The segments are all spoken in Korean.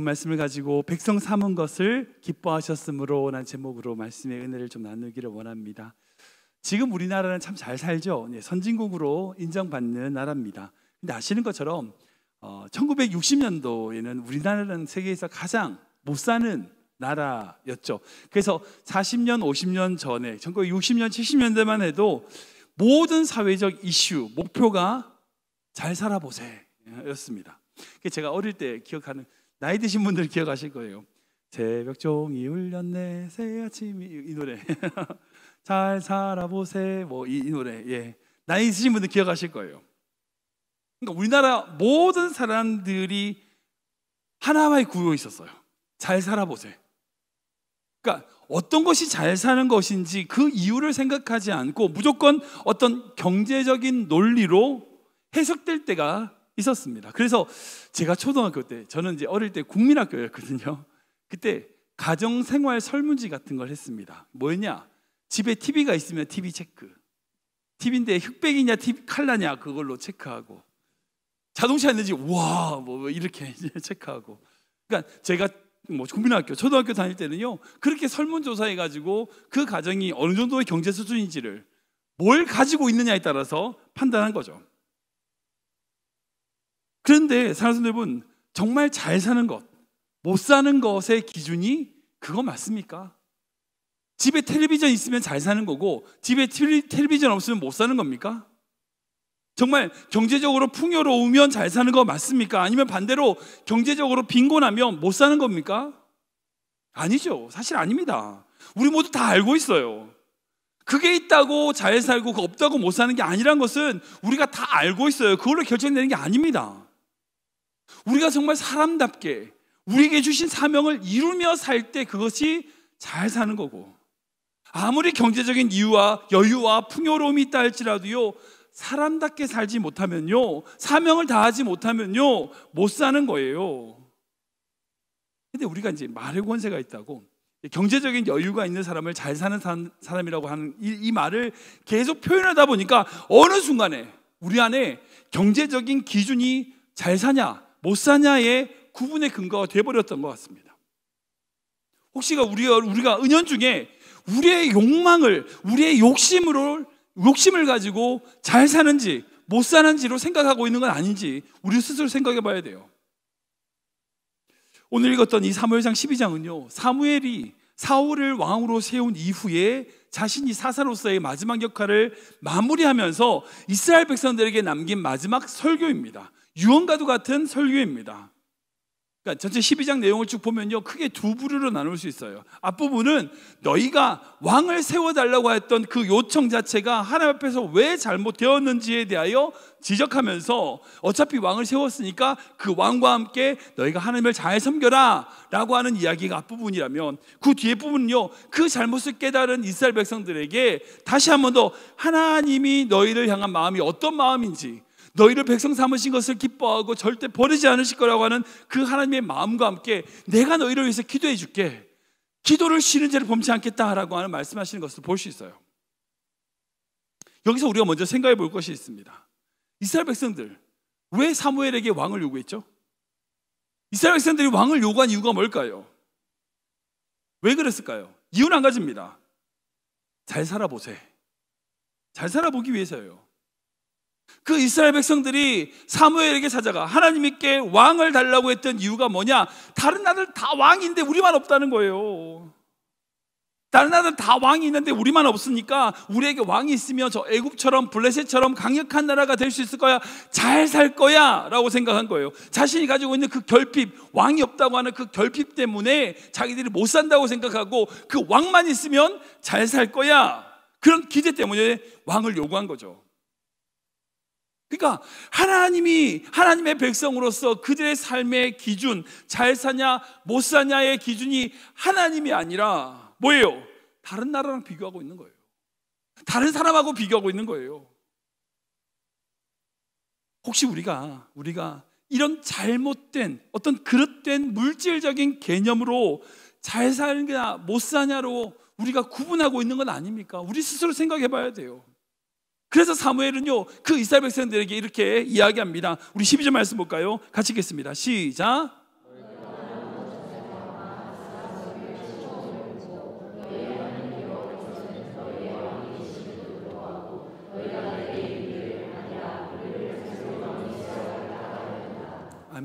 말씀을 가지고 백성 삼은 것을 기뻐하셨으므로 라는 제목으로 말씀의 은혜를 좀 나누기를 원합니다. 지금 우리나라는 참 잘 살죠. 선진국으로 인정받는 나라입니다. 근데 아시는 것처럼 1960년도에는 우리나라는 세계에서 가장 못 사는 나라였죠. 그래서 40년, 50년 전에 1960년, 70년대만 해도 모든 사회적 이슈, 목표가 잘 살아보세 였습니다. 제가 어릴 때 기억하는, 나이 드신 분들 기억하실 거예요. 새벽 종이 울렸네 새 아침이, 이 노래 잘 살아보세, 뭐 이 노래. 예, 나이 있으신 분들 기억하실 거예요. 그러니까 우리나라 모든 사람들이 하나만에 구호 있었어요. 잘 살아보세. 그러니까 어떤 것이 잘 사는 것인지 그 이유를 생각하지 않고 무조건 어떤 경제적인 논리로 해석될 때가 있었습니다. 그래서 제가 초등학교 때, 저는 이제 어릴 때 국민학교였거든요. 그때 가정생활 설문지 같은 걸 했습니다. 뭐였냐? 집에 TV가 있으면 TV 체크, TV인데 흑백이냐 칼라냐 그걸로 체크하고, 자동차 있는지 우와 뭐 이렇게 체크하고. 그러니까 제가 뭐 국민학교, 초등학교 다닐 때는요 그렇게 설문조사해 가지고 그 가정이 어느 정도의 경제 수준인지를, 뭘 가지고 있느냐에 따라서 판단한 거죠. 그런데 사랑하는 여러분, 정말 잘 사는 것, 못 사는 것의 기준이 그거 맞습니까? 집에 텔레비전 있으면 잘 사는 거고 집에 텔레비전 없으면 못 사는 겁니까? 정말 경제적으로 풍요로우면 잘 사는 거 맞습니까? 아니면 반대로 경제적으로 빈곤하면 못 사는 겁니까? 아니죠. 사실 아닙니다. 우리 모두 다 알고 있어요. 그게 있다고 잘 살고 그거 없다고 못 사는 게 아니란 것은 우리가 다 알고 있어요. 그걸로 결정되는 게 아닙니다. 우리가 정말 사람답게 우리에게 주신 사명을 이루며 살 때 그것이 잘 사는 거고, 아무리 경제적인 이유와 여유와 풍요로움이 있다 할지라도요 사람답게 살지 못하면요, 사명을 다하지 못하면요 못 사는 거예요. 근데 우리가 이제 말의 권세가 있다고 경제적인 여유가 있는 사람을 잘 사는 사람이라고 하는 이 말을 계속 표현하다 보니까 어느 순간에 우리 안에 경제적인 기준이 잘 사냐 못 사냐의 구분의 근거가 되어버렸던 것 같습니다. 혹시 우리가 은연중에 우리의 욕망을, 우리의 욕심을 가지고 잘 사는지 못 사는지로 생각하고 있는 건 아닌지 우리 스스로 생각해 봐야 돼요. 오늘 읽었던 이 사무엘상 12장은요 사무엘이 사울을 왕으로 세운 이후에 자신이 사사로서의 마지막 역할을 마무리하면서 이스라엘 백성들에게 남긴 마지막 설교입니다. 유언과도 같은 설교입니다. 그러니까 전체 12장 내용을 쭉 보면요 크게 두 부류로 나눌 수 있어요. 앞부분은 너희가 왕을 세워달라고 했던 그 요청 자체가 하나님 앞에서 왜 잘못되었는지에 대하여 지적하면서 어차피 왕을 세웠으니까 그 왕과 함께 너희가 하나님을 잘 섬겨라 라고 하는 이야기가 앞부분이라면, 그 뒤에 부분은요 그 잘못을 깨달은 이스라엘 백성들에게 다시 한 번 더 하나님이 너희를 향한 마음이 어떤 마음인지, 너희를 백성 삼으신 것을 기뻐하고 절대 버리지 않으실 거라고 하는 그 하나님의 마음과 함께 내가 너희를 위해서 기도해 줄게, 기도를 쉬는 죄를 범치 않겠다라고 하는 말씀하시는 것을 볼 수 있어요. 여기서 우리가 먼저 생각해 볼 것이 있습니다. 이스라엘 백성들 왜 사무엘에게 왕을 요구했죠? 이스라엘 백성들이 왕을 요구한 이유가 뭘까요? 왜 그랬을까요? 이유는 한 가지입니다. 잘 살아보세. 잘 살아보기 위해서예요. 그 이스라엘 백성들이 사무엘에게 찾아가 하나님께 왕을 달라고 했던 이유가 뭐냐? 다른 나라들 다 왕인데 우리만 없다는 거예요. 다른 나라들 다 왕이 있는데 우리만 없으니까 우리에게 왕이 있으면 저 애굽처럼 블레셋처럼 강력한 나라가 될 수 있을 거야, 잘 살 거야 라고 생각한 거예요. 자신이 가지고 있는 그 결핍, 왕이 없다고 하는 그 결핍 때문에 자기들이 못 산다고 생각하고 그 왕만 있으면 잘 살 거야, 그런 기대 때문에 왕을 요구한 거죠. 그러니까 하나님의 백성으로서 그들의 삶의 기준, 잘 사냐 못 사냐의 기준이 하나님이 아니라 뭐예요? 다른 나라랑 비교하고 있는 거예요. 다른 사람하고 비교하고 있는 거예요. 혹시 우리가 이런 잘못된 어떤 그릇된 물질적인 개념으로 잘 사냐 못 사냐로 우리가 구분하고 있는 건 아닙니까? 우리 스스로 생각해 봐야 돼요. 그래서 사무엘은요 그 이스라엘 백성들에게 이렇게 이야기합니다. 우리 12절 말씀 볼까요? 같이 읽겠습니다. 시작.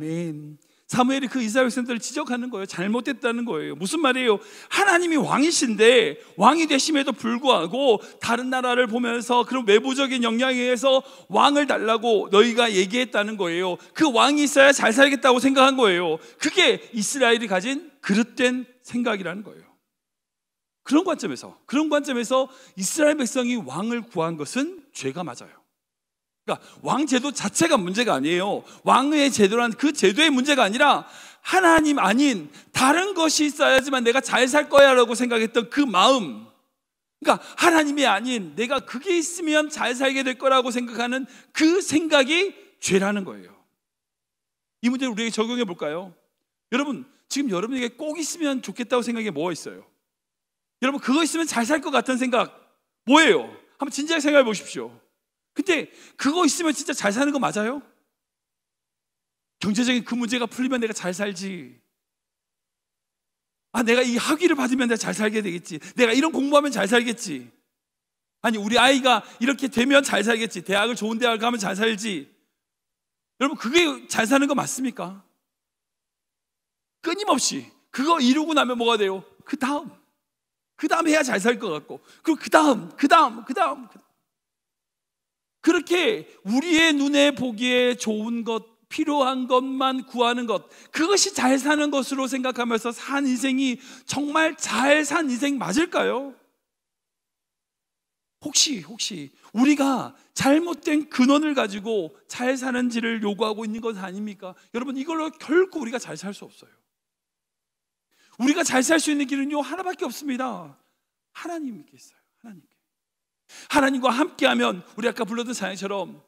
아멘. 사무엘이 그 이스라엘 백성들을 지적하는 거예요. 잘못됐다는 거예요. 무슨 말이에요? 하나님이 왕이신데 왕이 되심에도 불구하고 다른 나라를 보면서 그런 외부적인 영향에 의해서 왕을 달라고 너희가 얘기했다는 거예요. 그 왕이 있어야 잘 살겠다고 생각한 거예요. 그게 이스라엘이 가진 그릇된 생각이라는 거예요. 그런 관점에서 이스라엘 백성이 왕을 구한 것은 죄가 맞아요. 그러니까 왕 제도 자체가 문제가 아니에요. 왕의 제도란 그 제도의 문제가 아니라 하나님 아닌 다른 것이 있어야지만 내가 잘 살 거야 라고 생각했던 그 마음, 그러니까 하나님이 아닌 내가 그게 있으면 잘 살게 될 거라고 생각하는 그 생각이 죄라는 거예요. 이 문제를 우리에게 적용해 볼까요? 여러분, 지금 여러분에게 꼭 있으면 좋겠다고 생각이 뭐가 있어요? 여러분, 그거 있으면 잘 살 것 같은 생각 뭐예요? 한번 진지하게 생각해 보십시오. 근데 그거 있으면 진짜 잘 사는 거 맞아요? 경제적인 그 문제가 풀리면 내가 잘 살지. 내가 이 학위를 받으면 내가 잘 살게 되겠지. 내가 이런 공부하면 잘 살겠지. 아니, 우리 아이가 이렇게 되면 잘 살겠지. 대학을 좋은 대학을 가면 잘 살지. 여러분, 그게 잘 사는 거 맞습니까? 끊임없이 그거 이루고 나면 뭐가 돼요? 그 다음 해야 잘 살 것 같고, 그리고 그 다음 그렇게 우리의 눈에 보기에 좋은 것, 필요한 것만 구하는 것, 그것이 잘 사는 것으로 생각하면서 산 인생이 정말 잘 산 인생 맞을까요? 혹시 우리가 잘못된 근원을 가지고 잘 사는지를 요구하고 있는 것 아닙니까? 여러분, 이걸로 결코 우리가 잘 살 수 없어요. 우리가 잘 살 수 있는 길은요 하나밖에 없습니다. 하나님께 있어요. 하나님과 함께하면 우리 아까 불렀던 찬양처럼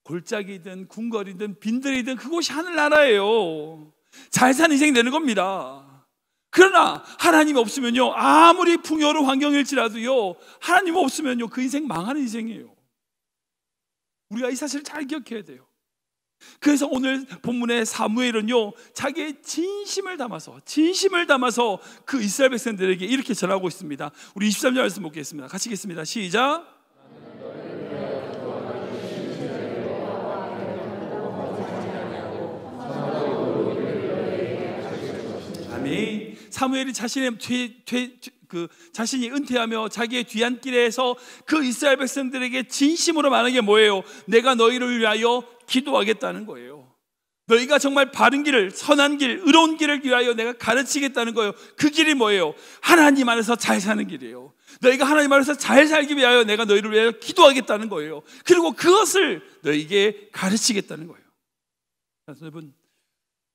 골짜기든 궁궐이든 빈들이든 그곳이 하늘나라예요. 잘 사는 인생 되는 겁니다. 그러나 하나님이 없으면요, 아무리 풍요로운 환경일지라도요, 하나님 없으면요 그 인생 망하는 인생이에요. 우리가 이 사실을 잘 기억해야 돼요. 그래서 오늘 본문의 사무엘은요 자기의 진심을 담아서 그 이스라엘 백성들에게 이렇게 전하고 있습니다. 우리 23절 말씀 보겠습니다. 같이 읽겠습니다. 시작. 아멘. 사무엘이 자신이 은퇴하며 자기의 뒤안길에서 그 이스라엘 백성들에게 진심으로 말하는 게 뭐예요? 내가 너희를 위하여 기도하겠다는 거예요. 너희가 정말 바른 길을, 선한 길, 의로운 길을 위하여 내가 가르치겠다는 거예요. 그 길이 뭐예요? 하나님 안에서 잘 사는 길이에요. 너희가 하나님 안에서 잘 살기 위하여 내가 너희를 위하여 기도하겠다는 거예요. 그리고 그것을 너희에게 가르치겠다는 거예요. 여러분,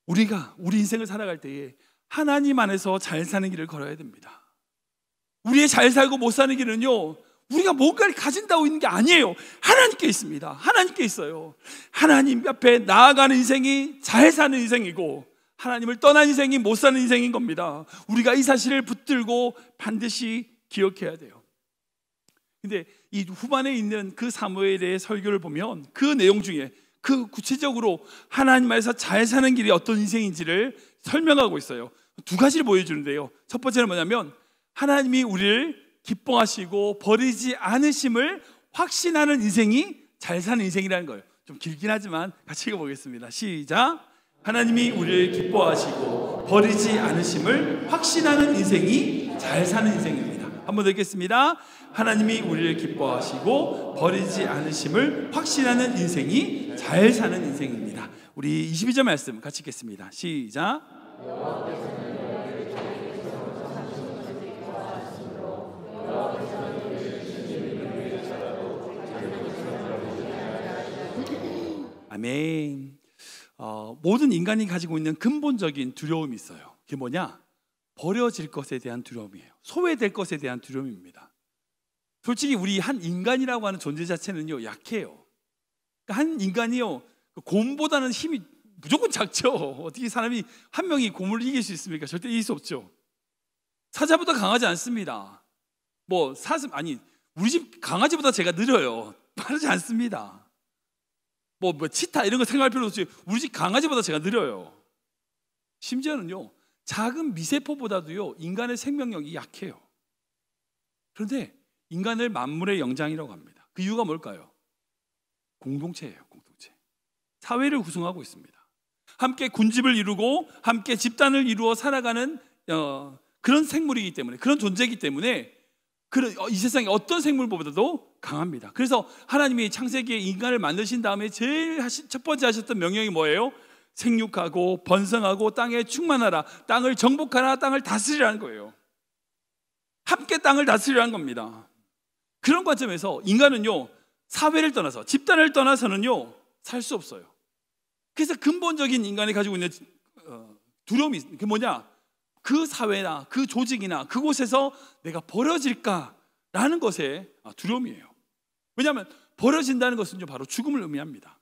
우리가 우리 인생을 살아갈 때에 하나님 안에서 잘 사는 길을 걸어야 됩니다. 우리의 잘 살고 못 사는 길은요 우리가 뭔가를 가진다고 있는 게 아니에요. 하나님께 있습니다. 하나님께 있어요. 하나님 앞에 나아가는 인생이 잘 사는 인생이고, 하나님을 떠난 인생이 못 사는 인생인 겁니다. 우리가 이 사실을 붙들고 반드시 기억해야 돼요. 근데 이 후반에 있는 그 사무엘의 설교를 보면 그 내용 중에 그 구체적으로 하나님 안에서 잘 사는 길이 어떤 인생인지를 설명하고 있어요. 두 가지를 보여주는데요. 첫 번째는 뭐냐면 하나님이 우리를 기뻐하시고 버리지 않으심을 확신하는 인생이 잘 사는 인생이라는 거예요. 좀 길긴 하지만 같이 읽어보겠습니다. 시작. 하나님이 우리를 기뻐하시고 버리지 않으심을 확신하는 인생이 잘 사는 인생입니다. 한 번 더 읽겠습니다. 하나님이 우리를 기뻐하시고 버리지 않으심을 확신하는 인생이 잘 사는 인생입니다. 우리 22절 말씀 같이 읽겠습니다. 시작. 아멘. 모든 인간이 가지고 있는 근본적인 두려움이 있어요. 그게 뭐냐? 버려질 것에 대한 두려움이에요. 소외될 것에 대한 두려움입니다. 솔직히 우리 한 인간이라고 하는 존재 자체는요 약해요. 그러니까 한 인간이요 곰보다는 힘이 무조건 작죠. 어떻게 사람이 한 명이 곰을 이길 수 있습니까? 절대 이길 수 없죠. 사자보다 강하지 않습니다. 우리 집 강아지보다 제가 느려요. 빠르지 않습니다. 치타 이런 거 생각할 필요 없이 우리 집 강아지보다 제가 느려요. 심지어는요 작은 미세포보다도요 인간의 생명력이 약해요. 그런데 인간을 만물의 영장이라고 합니다. 그 이유가 뭘까요? 공동체예요. 공동체. 사회를 구성하고 있습니다. 함께 군집을 이루고 함께 집단을 이루어 살아가는 그런 생물이기 때문에, 그런 존재이기 때문에 이 세상의 어떤 생물보다도 강합니다. 그래서 하나님이 창세기에 인간을 만드신 다음에 제일 첫 번째 하셨던 명령이 뭐예요? 생육하고 번성하고 땅에 충만하라, 땅을 정복하라, 땅을 다스리라는 거예요. 함께 땅을 다스리라는 겁니다. 그런 관점에서 인간은요, 사회를 떠나서, 집단을 떠나서는요 살 수 없어요. 그래서 근본적인 인간이 가지고 있는 두려움이, 그게 뭐냐? 그 사회나 그 조직이나 그곳에서 내가 버려질까라는 것에 두려움이에요. 왜냐하면 버려진다는 것은 바로 죽음을 의미합니다.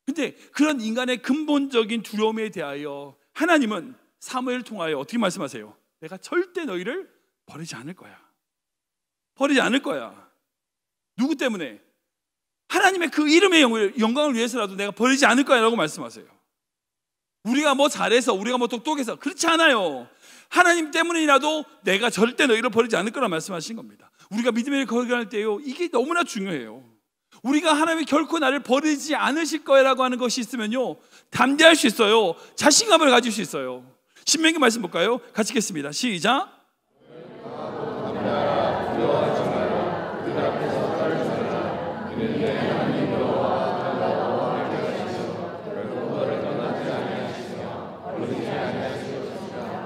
근데 그런 인간의 근본적인 두려움에 대하여 하나님은 사무엘을 통하여 어떻게 말씀하세요? 내가 절대 너희를 버리지 않을 거야. 버리지 않을 거야. 누구 때문에? 하나님의 그 이름의 영광을 위해서라도 내가 버리지 않을 거야 라고 말씀하세요. 우리가 뭐 잘해서, 우리가 뭐 똑똑해서, 그렇지 않아요. 하나님 때문이라도 내가 절대 너희를 버리지 않을 거라 말씀하신 겁니다. 우리가 믿음의 걸어갈 때요, 이게 너무나 중요해요. 우리가 하나님이 결코 나를 버리지 않으실 거라고 하는 것이 있으면요 담대할 수 있어요. 자신감을 가질 수 있어요. 신명기 말씀 볼까요? 같이 읽겠습니다. 시작.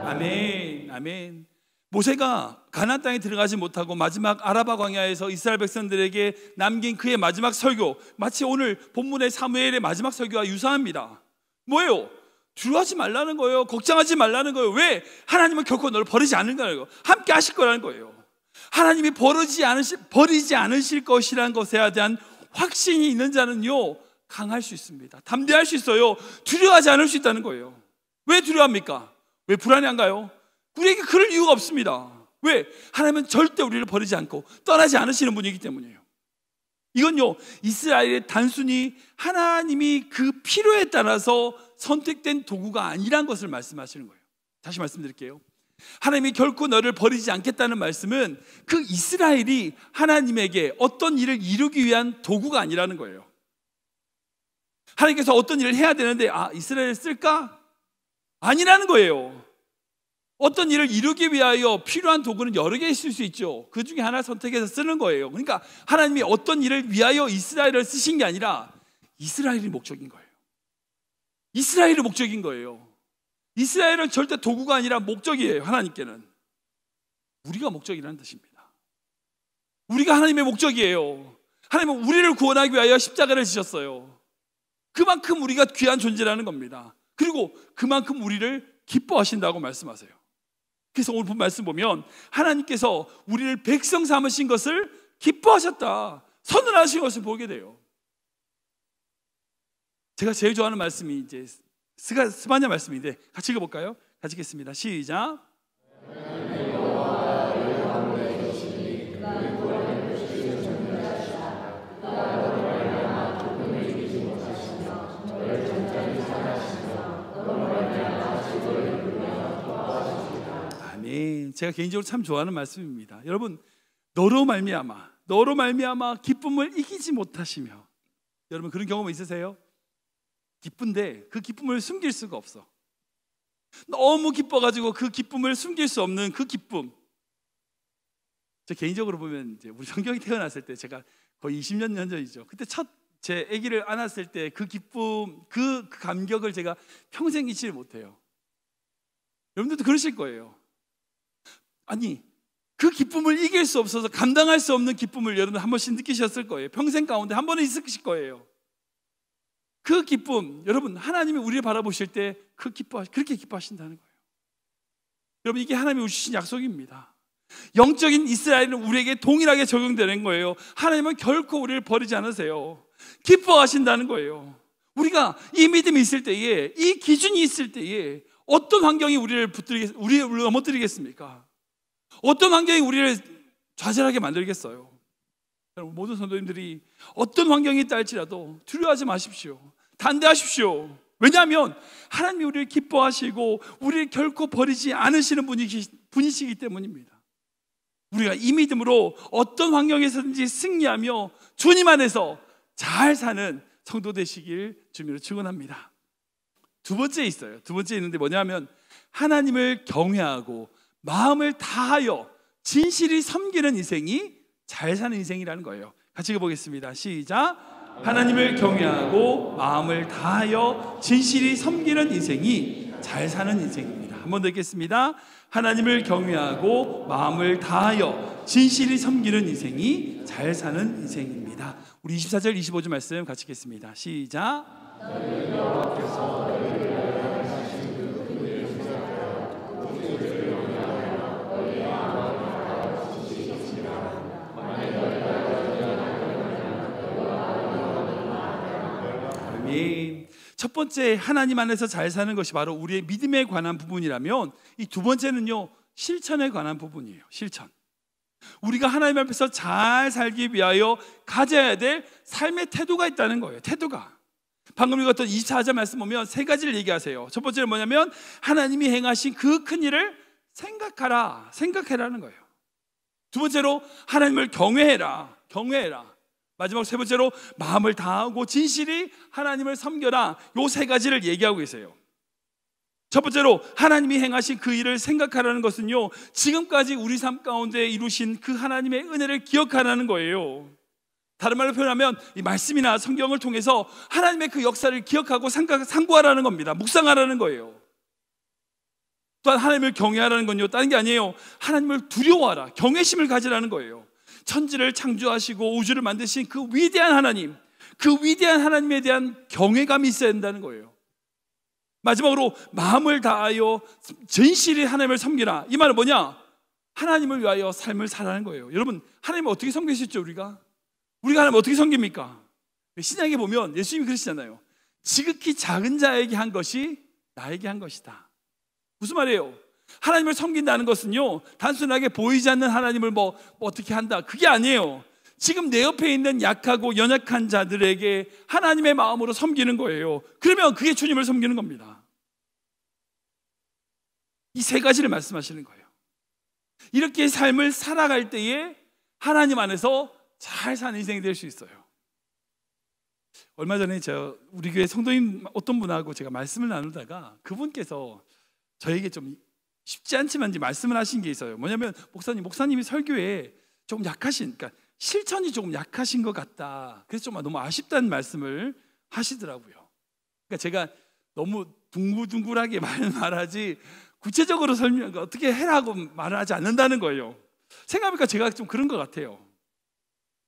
아멘, 아멘. 모세가 가나안 땅에 들어가지 못하고 마지막 아라바 광야에서 이스라엘 백성들에게 남긴 그의 마지막 설교, 마치 오늘 본문의 사무엘의 마지막 설교와 유사합니다. 뭐예요? 두려워하지 말라는 거예요. 걱정하지 말라는 거예요. 왜? 하나님은 결코 너를 버리지 않는다는 거예요. 함께 하실 거라는 거예요. 하나님이 버리지 않으실 것이라는 것에 대한 확신이 있는 자는요 강할 수 있습니다. 담대할 수 있어요. 두려워하지 않을 수 있다는 거예요. 왜 두려워합니까? 왜 불안해한가요? 우리에게 그럴 이유가 없습니다. 왜? 하나님은 절대 우리를 버리지 않고 떠나지 않으시는 분이기 때문이에요. 이건요 이스라엘의 단순히 하나님이 그 필요에 따라서 선택된 도구가 아니란 것을 말씀하시는 거예요. 다시 말씀드릴게요. 하나님이 결코 너를 버리지 않겠다는 말씀은 그 이스라엘이 하나님에게 어떤 일을 이루기 위한 도구가 아니라는 거예요. 하나님께서 어떤 일을 해야 되는데 이스라엘을 쓸까? 아니라는 거예요. 어떤 일을 이루기 위하여 필요한 도구는 여러 개 있을 수 있죠. 그 중에 하나 선택해서 쓰는 거예요. 그러니까 하나님이 어떤 일을 위하여 이스라엘을 쓰신 게 아니라 이스라엘이 목적인 거예요. 이스라엘이 목적인 거예요. 이스라엘은 절대 도구가 아니라 목적이에요. 하나님께는 우리가 목적이라는 뜻입니다. 우리가 하나님의 목적이에요. 하나님은 우리를 구원하기 위하여 십자가를 지셨어요. 그만큼 우리가 귀한 존재라는 겁니다. 그리고 그만큼 우리를 기뻐하신다고 말씀하세요. 그래서 오늘 본 말씀 보면 하나님께서 우리를 백성 삼으신 것을 기뻐하셨다, 선언하신 것을 보게 돼요. 제가 제일 좋아하는 말씀이 이제 스바냐 말씀인데 같이 읽어볼까요? 같이 읽겠습니다. 시작. 아멘. 제가 개인적으로 참 좋아하는 말씀입니다. 여러분, 너로 말미암아 기쁨을 이기지 못하시며, 여러분 그런 경험 있으세요? 기쁜데 그 기쁨을 숨길 수가 없어. 너무 기뻐가지고 그 기쁨을 숨길 수 없는 그 기쁨. 저 개인적으로 보면 이제 우리 성경이 태어났을 때, 제가 거의 20년 전이죠. 그때 첫 제 아기를 안았을 때 그 기쁨, 그 감격을 제가 평생 잊지 못해요. 여러분들도 그러실 거예요. 아니, 그 기쁨을 이길 수 없어서 감당할 수 없는 기쁨을 여러분 한 번씩 느끼셨을 거예요. 평생 가운데 한 번은 있으실 거예요. 그 기쁨, 여러분 하나님이 우리를 바라보실 때 그렇게 기뻐하신다는 거예요. 여러분, 이게 하나님이 주신 약속입니다. 영적인 이스라엘은 우리에게 동일하게 적용되는 거예요. 하나님은 결코 우리를 버리지 않으세요. 기뻐하신다는 거예요. 우리가 이 믿음이 있을 때에, 이 기준이 있을 때에 어떤 환경이 우리를 넘어뜨리겠습니까? 어떤 환경이 우리를 좌절하게 만들겠어요? 여러분, 모든 성도님들이 어떤 환경이 있다 할지라도 두려워하지 마십시오. 담대하십시오. 왜냐하면 하나님이 우리를 기뻐하시고 우리를 결코 버리지 않으시는 분이시기 때문입니다. 우리가 이 믿음으로 어떤 환경에서든지 승리하며 주님 안에서 잘 사는 성도 되시길 주님으로 축원합니다. 두 번째 있어요. 두 번째 있는데 뭐냐면 하나님을 경외하고 마음을 다하여 진실이 섬기는 인생이 잘 사는 인생이라는 거예요. 같이 읽어보겠습니다. 시작. 하나님을 경외하고 마음을 다하여 진실이 섬기는 인생이 잘 사는 인생입니다. 한 번 더 읽겠습니다. 하나님을 경외하고 마음을 다하여 진실이 섬기는 인생이 잘 사는 인생입니다. 우리 24절 25절 말씀 같이 읽겠습니다. 시작. 첫 번째 하나님 안에서 잘 사는 것이 바로 우리의 믿음에 관한 부분이라면, 이 두 번째는요 실천에 관한 부분이에요. 실천. 우리가 하나님 앞에서 잘 살기 위하여 가져야 될 삶의 태도가 있다는 거예요. 태도가. 방금 읽었던 24절 말씀 보면 세 가지를 얘기하세요. 첫 번째는 뭐냐면 하나님이 행하신 그 큰 일을 생각하라, 생각해라는 거예요. 두 번째로 하나님을 경외해라, 경외해라. 마지막 세 번째로 마음을 다하고 진실이 하나님을 섬겨라. 요 세 가지를 얘기하고 계세요. 첫 번째로 하나님이 행하신 그 일을 생각하라는 것은요, 지금까지 우리 삶 가운데 이루신 그 하나님의 은혜를 기억하라는 거예요. 다른 말로 표현하면 이 말씀이나 성경을 통해서 하나님의 그 역사를 기억하고 상고하라는 겁니다. 묵상하라는 거예요. 또한 하나님을 경외하라는 건요, 다른 게 아니에요. 하나님을 두려워하라, 경외심을 가지라는 거예요. 천지를 창조하시고 우주를 만드신 그 위대한 하나님, 그 위대한 하나님에 대한 경외감이 있어야 된다는 거예요. 마지막으로 마음을 다하여 진실히 하나님을 섬기라. 이 말은 뭐냐? 하나님을 위하여 삶을 살아가는 거예요. 여러분, 하나님을 어떻게 섬기시죠? 우리가 하나님을 어떻게 섬깁니까? 신약에 보면 예수님이 그러시잖아요. 지극히 작은 자에게 한 것이 나에게 한 것이다. 무슨 말이에요? 하나님을 섬긴다는 것은요, 단순하게 보이지 않는 하나님을 뭐 어떻게 한다, 그게 아니에요. 지금 내 옆에 있는 약하고 연약한 자들에게 하나님의 마음으로 섬기는 거예요. 그러면 그게 주님을 섬기는 겁니다. 이 세 가지를 말씀하시는 거예요. 이렇게 삶을 살아갈 때에 하나님 안에서 잘 사는 인생이 될 수 있어요. 얼마 전에 우리 교회 성도님 어떤 분하고 제가 말씀을 나누다가 그분께서 저에게 좀 쉽지 않지만 이제 말씀을 하신 게 있어요. 뭐냐면 목사님이 설교에 조금 약하신, 그러니까 실천이 조금 약하신 것 같다. 그래서 좀 너무 아쉽다는 말씀을 하시더라고요. 그러니까 제가 너무 둥글둥글하게 말하지 구체적으로 설명, 어떻게 해라고 말을 하지 않는다는 거예요. 생각해보니까 제가 좀 그런 것 같아요.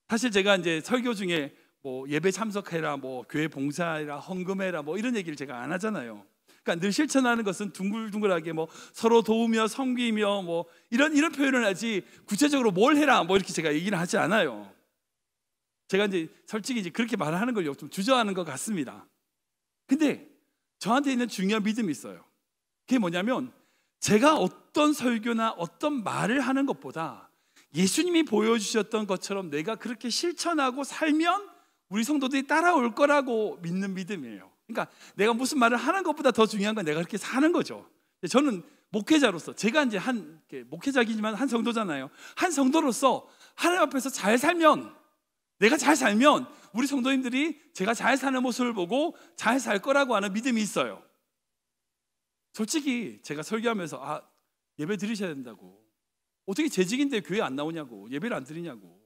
사실 제가 이제 설교 중에 뭐 예배 참석해라, 뭐 교회 봉사해라, 헌금해라, 뭐 이런 얘기를 제가 안 하잖아요. 그러니까 늘 실천하는 것은 둥글둥글하게 뭐 서로 도우며 섬기며 뭐 이런 표현을 하지, 구체적으로 뭘 해라 뭐 이렇게 제가 얘기를 하지 않아요. 제가 이제 솔직히 이제 그렇게 말하는 걸 좀 주저하는 것 같습니다. 근데 저한테 있는 중요한 믿음이 있어요. 그게 뭐냐면 제가 어떤 설교나 어떤 말을 하는 것보다 예수님이 보여주셨던 것처럼 내가 그렇게 실천하고 살면 우리 성도들이 따라올 거라고 믿는 믿음이에요. 그러니까 내가 무슨 말을 하는 것보다 더 중요한 건 내가 그렇게 사는 거죠. 저는 목회자로서, 제가 이제 목회자이지만 한 성도잖아요. 한 성도로서 하나님 앞에서 잘 살면, 내가 잘 살면 우리 성도님들이 제가 잘 사는 모습을 보고 잘 살 거라고 하는 믿음이 있어요. 솔직히 제가 설교하면서 예배 드리셔야 된다고, 어떻게 재직인데 교회 안 나오냐고, 예배를 안 드리냐고,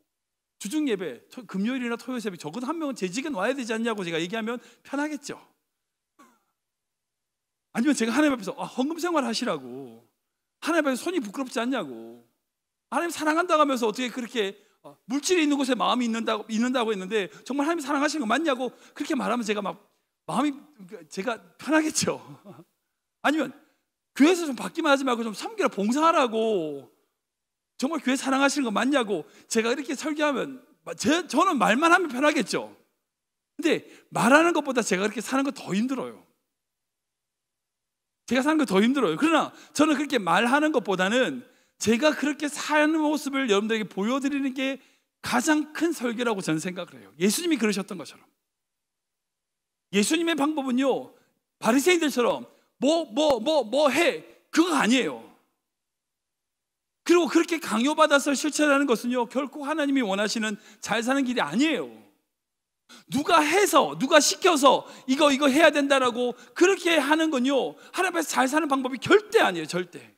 주중 예배, 금요일이나 토요일 예배 적어도 한 명은 재직은 와야 되지 않냐고 제가 얘기하면 편하겠죠. 아니면 제가 하나님 앞에서 헌금 생활 하시라고, 하나님 앞에서 손이 부끄럽지 않냐고, 하나님 사랑한다고 하면서 어떻게 그렇게 물질이 있는 곳에 마음이 있는다고 했는데 정말 하나님 사랑하시는 거 맞냐고 그렇게 말하면 제가 제가 편하겠죠. 아니면 교회에서 좀 받기만 하지 말고 좀 섬기라, 봉사하라고, 정말 교회 사랑하시는 거 맞냐고 제가 이렇게 설교하면 저는 말만 하면 편하겠죠. 근데 말하는 것보다 제가 그렇게 사는 거 더 힘들어요. 제가 사는 거 더 힘들어요. 그러나 저는 그렇게 말하는 것보다는 제가 그렇게 사는 모습을 여러분들에게 보여드리는 게 가장 큰 설교라고 저는 생각을 해요. 예수님이 그러셨던 것처럼. 예수님의 방법은요, 바리새인들처럼 뭐 해, 그거 아니에요. 그리고 그렇게 강요받아서 실천하는 것은요, 결코 하나님이 원하시는 잘 사는 길이 아니에요. 누가 해서, 누가 시켜서 이거 해야 된다라고 그렇게 하는 건요, 하나님 앞에서 잘 사는 방법이 절대 아니에요. 절대.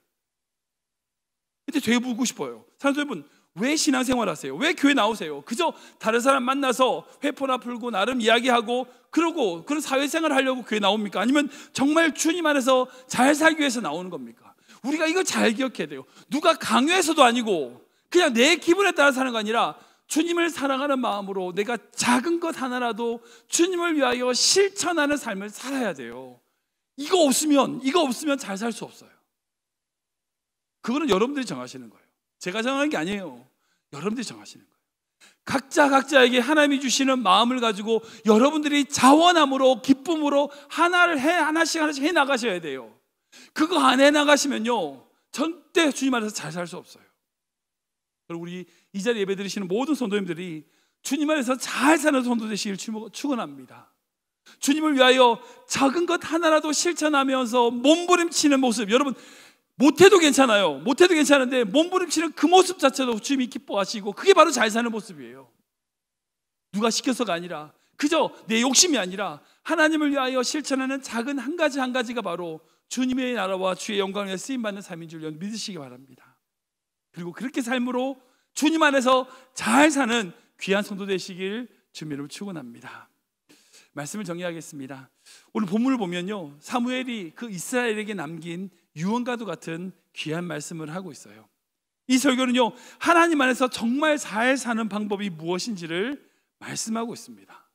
근데 되게 묻고 싶어요. 사람들 여러분, 왜 신앙생활 하세요? 왜 교회 나오세요? 그저 다른 사람 만나서 회포나 풀고 나름 이야기하고 그러고 그런 사회생활 하려고 교회 나옵니까? 아니면 정말 주님 안에서 잘 살기 위해서 나오는 겁니까? 우리가 이거 잘 기억해야 돼요. 누가 강요해서도 아니고 그냥 내 기분에 따라 사는 거 아니라 주님을 사랑하는 마음으로 내가 작은 것 하나라도 주님을 위하여 실천하는 삶을 살아야 돼요. 이거 없으면 잘 살 수 없어요. 그거는 여러분들이 정하시는 거예요. 제가 정하는 게 아니에요. 여러분들이 정하시는 거예요. 각자에게 하나님이 주시는 마음을 가지고 여러분들이 자원함으로 기쁨으로 하나씩 해 나가셔야 돼요. 그거 안 해 나가시면요, 절대 주님 안에서 잘 살 수 없어요. 그리고 우리 이 자리에 예배 드리시는 모든 성도님들이 주님 안에서 잘 사는 성도 되시길 축원합니다. 주님을 위하여 작은 것 하나라도 실천하면서 몸부림치는 모습, 여러분 못해도 괜찮아요. 못해도 괜찮은데 몸부림치는 그 모습 자체도 주님이 기뻐하시고 그게 바로 잘 사는 모습이에요. 누가 시켜서가 아니라 그저 내 욕심이 아니라 하나님을 위하여 실천하는 작은 한 가지가 바로 주님의 나라와 주의 영광을 위해 쓰임받는 삶인 줄 믿으시기 바랍니다. 그리고 그렇게 삶으로 주님 안에서 잘 사는 귀한 성도 되시길 주님으로 축원합니다. 말씀을 정리하겠습니다. 오늘 본문을 보면요, 사무엘이 그 이스라엘에게 남긴 유언과도 같은 귀한 말씀을 하고 있어요. 이 설교는요, 하나님 안에서 정말 잘 사는 방법이 무엇인지를 말씀하고 있습니다.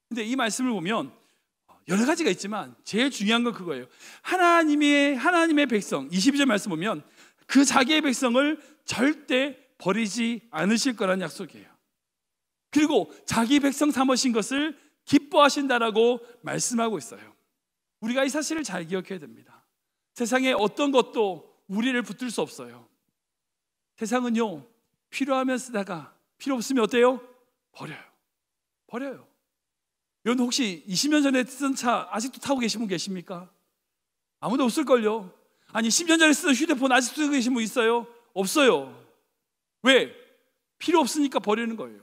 근데 이 말씀을 보면 여러 가지가 있지만 제일 중요한 건 그거예요. 하나님의 백성, 22절 말씀 보면 그 자기의 백성을 절대 버리지 않으실 거라는 약속이에요. 그리고 자기 백성 삼으신 것을 기뻐하신다라고 말씀하고 있어요. 우리가 이 사실을 잘 기억해야 됩니다. 세상에 어떤 것도 우리를 붙들 수 없어요. 세상은요, 필요하면 쓰다가 필요 없으면 어때요? 버려요. 여러분 혹시 20년 전에 쓰던 차 아직도 타고 계신 분 계십니까? 아무도 없을걸요. 아니 10년 전에 쓰던 휴대폰 아직도 쓰고 계신 분 있어요? 없어요. 왜? 필요 없으니까 버리는 거예요.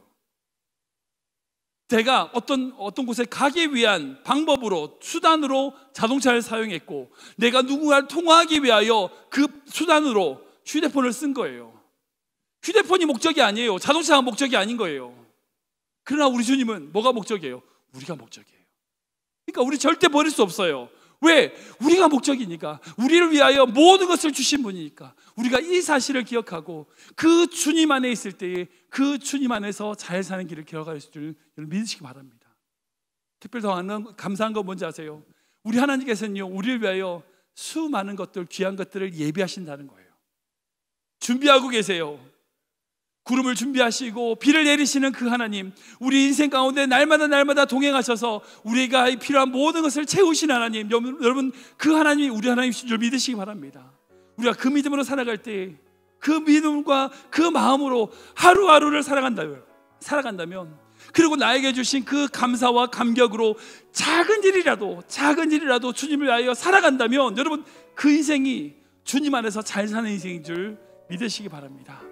제가 어떤 곳에 가기 위한 방법으로, 수단으로 자동차를 사용했고, 내가 누군가를 통화하기 위하여 그 수단으로 휴대폰을 쓴 거예요. 휴대폰이 목적이 아니에요. 자동차가 목적이 아닌 거예요. 그러나 우리 주님은 뭐가 목적이에요? 우리가 목적이에요. 그러니까 우리 절대 버릴 수 없어요. 왜? 우리가 목적이니까, 우리를 위하여 모든 것을 주신 분이니까. 우리가 이 사실을 기억하고 그 주님 안에 있을 때에 그 주님 안에서 잘 사는 길을 걸어갈 줄 믿으시기 바랍니다. 특별히 더 감사한 건 뭔지 아세요? 우리 하나님께서는요, 우리를 위하여 수많은 것들, 귀한 것들을 예비하신다는 거예요. 준비하고 계세요. 구름을 준비하시고 비를 내리시는 그 하나님, 우리 인생 가운데 날마다 동행하셔서 우리가 필요한 모든 것을 채우신 하나님, 여러분 그 하나님이 우리 하나님이신 줄 믿으시기 바랍니다. 우리가 그 믿음으로 살아갈 때 그 믿음과 그 마음으로 하루하루를 살아간다면, 그리고 나에게 주신 그 감사와 감격으로 작은 일이라도 주님을 위하여 살아간다면, 여러분 그 인생이 주님 안에서 잘 사는 인생인 줄 믿으시기 바랍니다.